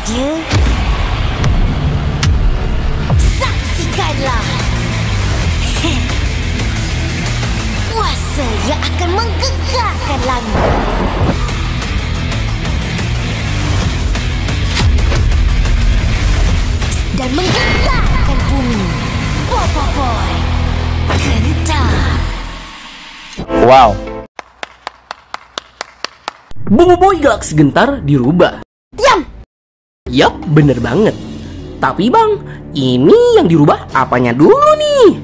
dia? Saksikanlah kuasa yang akan menggegarkan langit dan menggetarkan bumi. Boboiboy Gentar. Wow. Boboiboy Galaksi Gentar dirubah. Diam! Yap, bener banget. Tapi bang, ini yang dirubah apanya dulu nih?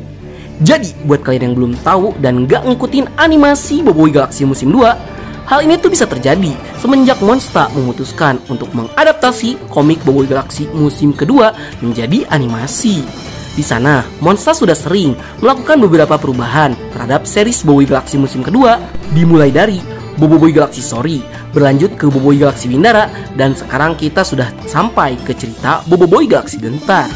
Jadi, buat kalian yang belum tahu dan gak ngikutin animasi Boboiboy Galaksi musim 2, hal ini tuh bisa terjadi semenjak Monsta memutuskan untuk mengadaptasi komik Boboiboy Galaksi musim kedua menjadi animasi. Di sana, Monsta sudah sering melakukan beberapa perubahan terhadap series Boboiboy Galaksi musim kedua, dimulai dari Boboiboy Galaksi Story, berlanjut ke Boboiboy Galaksi Windara, dan sekarang kita sudah sampai ke cerita Boboiboy Galaksi Gentar.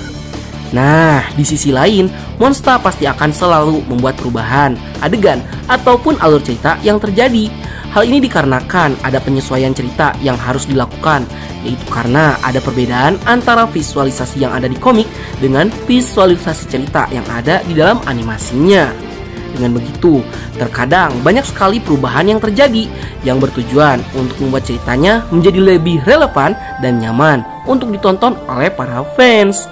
Nah, di sisi lain, Monsta pasti akan selalu membuat perubahan adegan ataupun alur cerita yang terjadi. Hal ini dikarenakan ada penyesuaian cerita yang harus dilakukan, yaitu karena ada perbedaan antara visualisasi yang ada di komik dengan visualisasi cerita yang ada di dalam animasinya. Dengan begitu, terkadang banyak sekali perubahan yang terjadi yang bertujuan untuk membuat ceritanya menjadi lebih relevan dan nyaman untuk ditonton oleh para fans.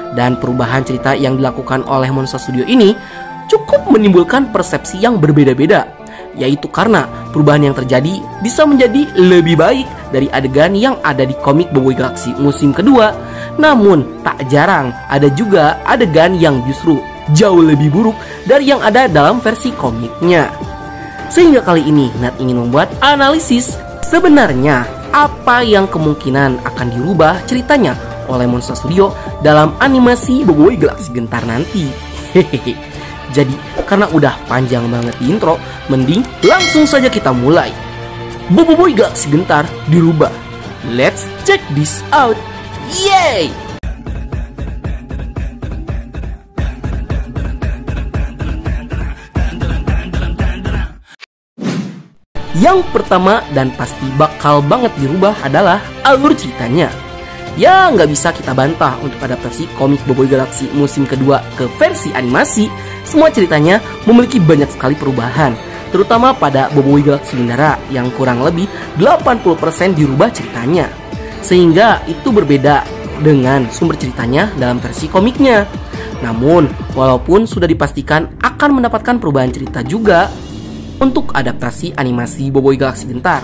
Dan perubahan cerita yang dilakukan oleh Monsta Studio ini cukup menimbulkan persepsi yang berbeda-beda, yaitu karena perubahan yang terjadi bisa menjadi lebih baik dari adegan yang ada di komik Boboiboy Galaksi musim kedua. Namun tak jarang ada juga adegan yang justru jauh lebih buruk dari yang ada dalam versi komiknya. Sehingga kali ini Nat ingin membuat analisis sebenarnya apa yang kemungkinan akan dirubah ceritanya oleh Monsta Studio dalam animasi Boboiboy Galaksi Gentar nanti. Hehehe. Jadi karena udah panjang banget di intro, mending langsung saja kita mulai. Boboiboy Galaksi Gentar dirubah. Let's check this out. Yay! Yang pertama dan pasti bakal banget dirubah adalah alur ceritanya. Ya nggak bisa kita bantah untuk adaptasi komik Boboiboy Galaksi musim kedua ke versi animasi. Semua ceritanya memiliki banyak sekali perubahan, terutama pada Boboiboy Galaksi Windara yang kurang lebih 80% dirubah ceritanya. Sehingga itu berbeda dengan sumber ceritanya dalam versi komiknya. Namun, walaupun sudah dipastikan akan mendapatkan perubahan cerita juga untuk adaptasi animasi Boboiboy Galaksi Gentar,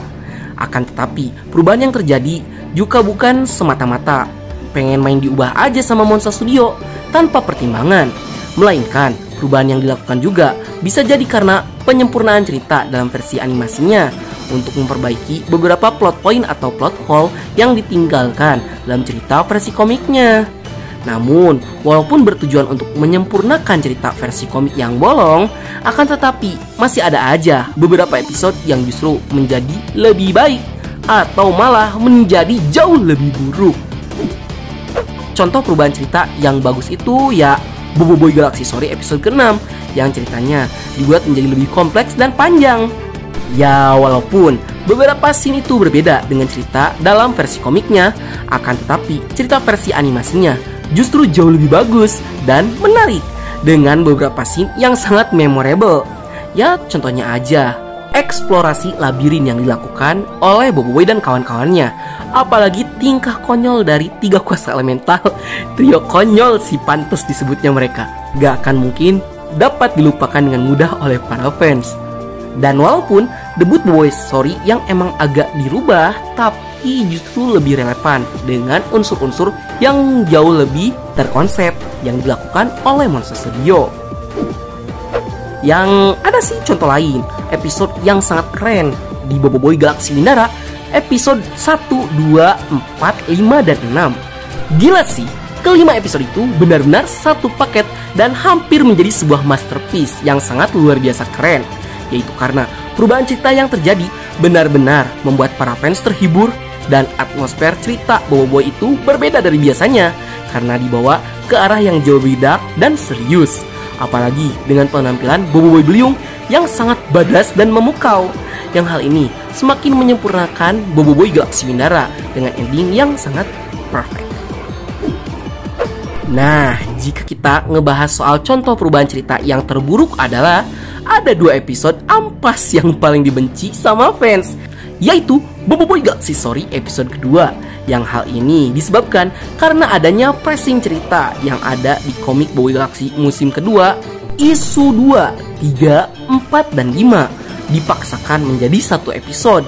akan tetapi perubahan yang terjadi juga bukan semata-mata pengen main diubah aja sama Monsta Studio tanpa pertimbangan, melainkan perubahan yang dilakukan juga bisa jadi karena penyempurnaan cerita dalam versi animasinya untuk memperbaiki beberapa plot point atau plot hole yang ditinggalkan dalam cerita versi komiknya. Namun, walaupun bertujuan untuk menyempurnakan cerita versi komik yang bolong, akan tetapi masih ada aja beberapa episode yang justru menjadi lebih baik atau malah menjadi jauh lebih buruk. Contoh perubahan cerita yang bagus itu ya Boboiboy Galaksi Story episode ke-6 yang ceritanya dibuat menjadi lebih kompleks dan panjang. Ya walaupun beberapa scene itu berbeda dengan cerita dalam versi komiknya, akan tetapi cerita versi animasinya justru jauh lebih bagus dan menarik dengan beberapa scene yang sangat memorable. Ya contohnya aja eksplorasi labirin yang dilakukan oleh Boboiboy dan kawan-kawannya. Apalagi tingkah konyol dari 3 kuasa elemental, trio konyol si pantes disebutnya mereka, gak akan mungkin dapat dilupakan dengan mudah oleh para fans. Dan walaupun debut Boboiboy Story yang emang agak dirubah, tapi justru lebih relevan dengan unsur-unsur yang jauh lebih terkonsep yang dilakukan oleh Monsta Studio. Yang ada sih contoh lain, episode yang sangat keren di Boboiboy Galaksi Windara, episode 1, 2, 4, 5, dan 6. Gila sih, kelima episode itu benar-benar satu paket dan hampir menjadi sebuah masterpiece yang sangat luar biasa keren. Yaitu karena perubahan cerita yang terjadi benar-benar membuat para fans terhibur dan atmosfer cerita Boboiboy itu berbeda dari biasanya karena dibawa ke arah yang jauh lebih dark dan serius. Apalagi dengan penampilan Boboiboy Beliung yang sangat badass dan memukau. Yang hal ini semakin menyempurnakan Boboiboy Galaksi Windara dengan ending yang sangat perfect. Nah, jika kita ngebahas soal contoh perubahan cerita yang terburuk adalah ada 2 episode ampas yang paling dibenci sama fans, yaitu Boboiboy Galaxy Story episode kedua. Yang hal ini disebabkan karena adanya pressing cerita yang ada di komik Boboiboy Galaxy musim kedua, isu 2, 3, 4, dan 5 dipaksakan menjadi 1 episode.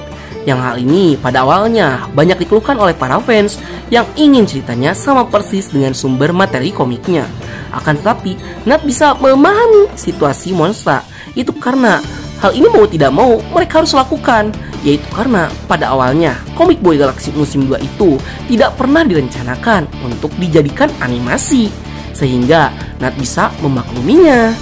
Yang hal ini pada awalnya banyak dikeluhkan oleh para fans yang ingin ceritanya sama persis dengan sumber materi komiknya. Akan tetapi, Nat bisa memahami situasi Monsta. Itu karena hal ini mau tidak mau mereka harus lakukan, yaitu karena pada awalnya komik Boboiboy Galaxy musim 2 itu tidak pernah direncanakan untuk dijadikan animasi, sehingga Nat bisa memakluminya.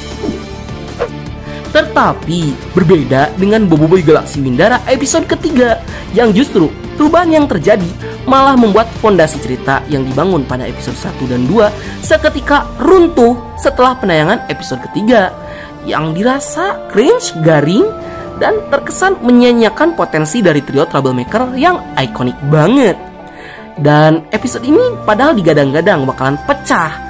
Tetapi berbeda dengan Boboiboy Galaxy Windara episode ketiga, yang justru perubahan yang terjadi malah membuat fondasi cerita yang dibangun pada episode 1 dan 2 seketika runtuh setelah penayangan episode ketiga, yang dirasa cringe, garing, dan terkesan menyanyiakan potensi dari trio troublemaker yang ikonik banget. Dan episode ini padahal digadang-gadang bakalan pecah,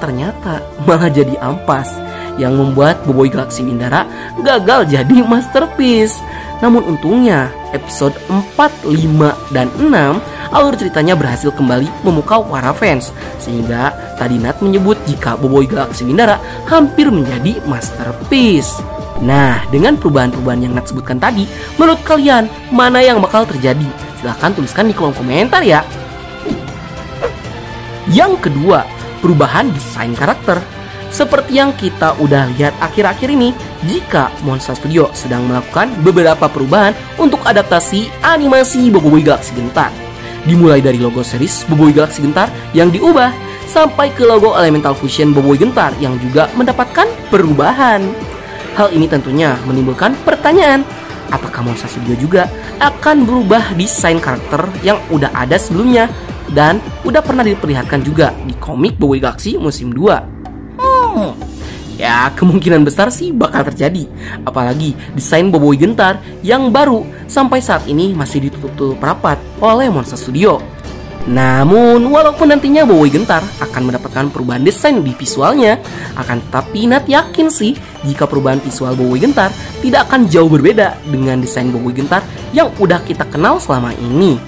ternyata malah jadi ampas, yang membuat Boboiboy Galaxy Windara gagal jadi masterpiece. Namun untungnya episode 4, 5, dan 6 alur ceritanya berhasil kembali memukau para fans, sehingga tadi Nat menyebut jika Boboiboy Galaxy Windara hampir menjadi masterpiece. Nah, dengan perubahan-perubahan yang Nat sebutkan tadi, menurut kalian mana yang bakal terjadi? Silahkan tuliskan di kolom komentar ya. Yang kedua, perubahan desain karakter. Seperti yang kita udah lihat akhir-akhir ini, jika Monster Studio sedang melakukan beberapa perubahan untuk adaptasi animasi Boboiboy Galaxy Gentar. Dimulai dari logo series Boboiboy Galaxy Gentar yang diubah, sampai ke logo Elemental Fusion Boboiboy Gentar yang juga mendapatkan perubahan. Hal ini tentunya menimbulkan pertanyaan, apakah Monster Studio juga akan berubah desain karakter yang udah ada sebelumnya dan udah pernah diperlihatkan juga di komik Boboiboy Galaxy musim 2? Ya, kemungkinan besar sih bakal terjadi. Apalagi desain Boboiboy Gentar yang baru sampai saat ini masih ditutup rapat oleh Monster Studio. Namun, walaupun nantinya Boboiboy Gentar akan mendapatkan perubahan desain di visualnya, akan tetapi Nat yakin sih jika perubahan visual Boboiboy Gentar tidak akan jauh berbeda dengan desain Boboiboy Gentar yang udah kita kenal selama ini.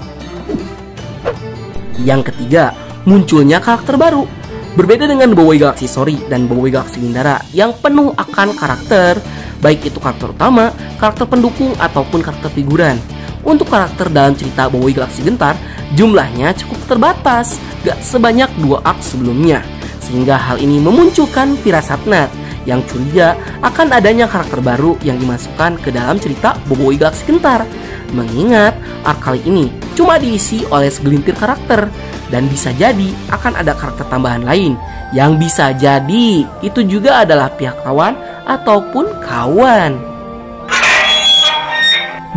Yang ketiga, munculnya karakter baru. Berbeda dengan Boboiboy Galaxy Story dan Boboiboy Galaxy Windara yang penuh akan karakter, baik itu karakter utama, karakter pendukung, ataupun karakter figuran. Untuk karakter dalam cerita Boboiboy Galaxy Gentar, jumlahnya cukup terbatas, gak sebanyak 2 arc sebelumnya. Sehingga hal ini memunculkan firasat Nat yang curiga akan adanya karakter baru yang dimasukkan ke dalam cerita Boboiboy Galaxy Gentar. Mengingat arc kali ini cuma diisi oleh segelintir karakter, dan bisa jadi akan ada karakter tambahan lain yang bisa jadi itu juga adalah pihak lawan ataupun kawan.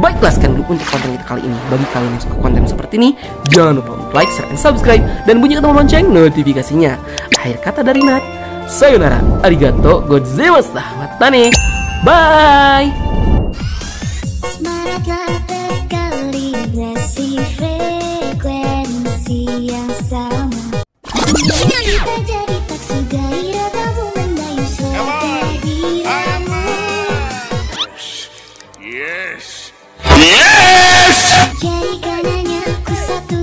Baiklah, sekian dulu untuk konten kita kali ini. Bagi kalian yang suka konten seperti ini, jangan lupa untuk like, share, dan subscribe, dan bunyikan tombol lonceng notifikasinya. Akhir kata dari Nat, sayonara, arigato, gozaimashita, matane, bye. Yes! Jadikan hanya aku satu.